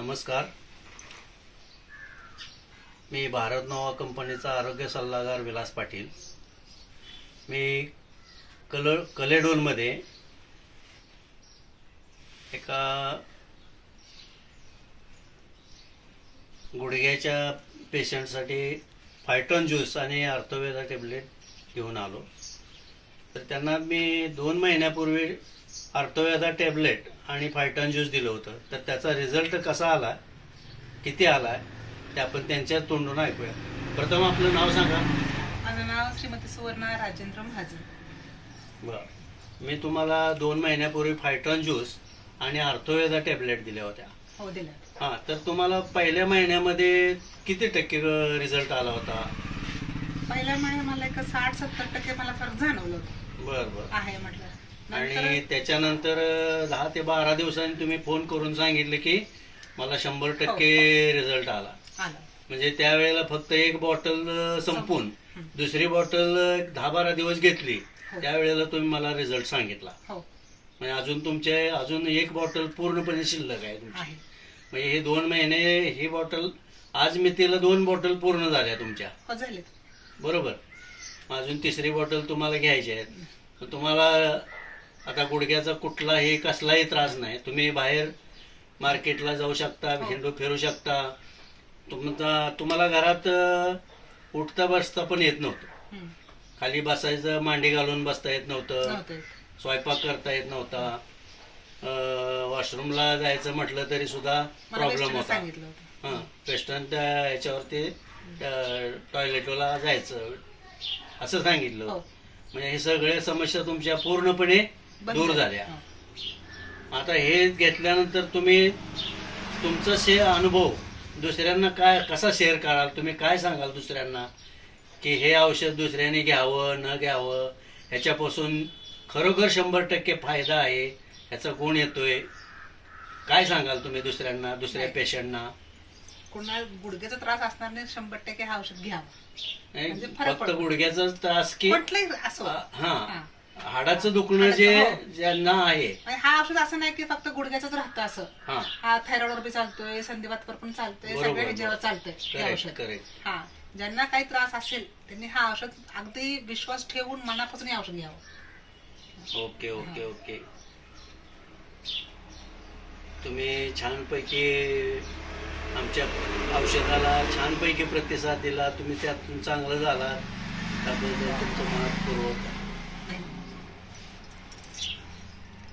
नमस्कार. मी भारत नोवा कंपनीचा आरोग्य सल्लागार विलास पाटील. मी कलेडोनमध्ये एका गुडघ्याच्या पेशंटसाठी फायटॉन ज्यूस आणि अर्थोवेदा टॅबलेट घेऊन आलो. तर त्यांना मी 2 महिन्यापूर्वी अर्थोवेदा टॅबलेट आणि फायटॉन ज्यूस दिलं होतं. तर त्याचा रिझल्ट कसा आला, किती आला ते आपण त्यांच्या तोंडून ऐकूया. प्रथम आपलं नाव सांगा. माझं नाव श्रीमती सुवर्णा राजेंद्र महाजन. बरं, मी तुम्हाला 2 महिन्यापूर्वी फायटॉन ज्यूस आणि अर्थोवेदा टॅबलेट दिल्या होत्या. हो, दिलं. हां, तर तुम्हाला पहिल्या महिन्यामध्ये किती टक्के रिझल्ट आला होता? पहिल्या महिन्यात मला एक 60-70% मला फरक जाणवलं होतं. बरं बरं. आहे म्हटलं. आणि त्याच्यानंतर 10 ते 12 दिवसांनी तुम्ही फोन करून सांगितलं की मला 100% रिझल्ट आला. म्हणजे त्यावेळेला फक्त एक बॉटल संपून दुसरी बॉटल 10-12 दिवस घेतली, त्यावेळेला तुम्ही मला रिझल्ट सांगितला. म्हणजे अजून एक बॉटल पूर्णपणे शिल्लक आहे तुमची. म्हणजे हे 2 महिने ही बॉटल आज मी तिला 2 बॉटल पूर्ण झाल्या तुमच्या. बरोबर. अजून तिसरी बॉटल तुम्हाला घ्यायची आहे. तुम्हाला आता गुडघ्याचा कुठलाही कसलाही त्रास नाही. तुम्ही बाहेर मार्केटला जाऊ शकता, हिंडू फिरू शकता. तुम्हाला घरात उठता बसता पण येत नव्हतं. खाली बसायचं, मांडी घालून बसता येत नव्हतं. स्वयंपाक करता येत नव्हता. वॉशरूमला जायचं म्हटलं तरी सुद्धा प्रॉब्लेम होता. हां, पेशंट याच्यावरती टॉयलेटला जायचं असं सांगितलं. म्हणजे हे सगळे समस्या तुमच्या पूर्णपणे दूर झाल्या. आता हे घेतल्यानंतर तुम्ही तुमचा अनुभव दुसऱ्यांना कसा शेअर कराल? तुम्ही काय सांगाल दुसऱ्यांना की हे औषध दुसऱ्यांनी घ्यावं न घ्यावं, ह्याच्यापासून खरोखर 100% फायदा आहे, ह्याचा गुण येतोय, काय सांगाल तुम्ही दुसऱ्यांना, दुसऱ्या पेशंटना? कोणाला गुडघ्याचा त्रास असणार नाही 100% हा औषध घ्यावं. फक्त गुडघ्याचा त्रास की हा हाडाचं दुखणं ज्यांना आहे, हा औषध असं नाही की फक्त गुडघ्याच राहतं असं. हा थायरॉइडवर बी चालतोय, संधिवातवर पण चालतोय, सगळ्या जेव्हा चालतंय. हा, ज्यांना काही त्रास असेल त्यांनी हा औषध अगदी विश्वास ठेवून मनापासून हे औषध घ्यावं. Okay okay okay. तुम्ही छानपैकी आमच्या औषधाला छानपैकी प्रतिसाद दिला. तुम्ही त्यातून चांगलं झाला त्याबद्दल तुमचं मनपूर्वक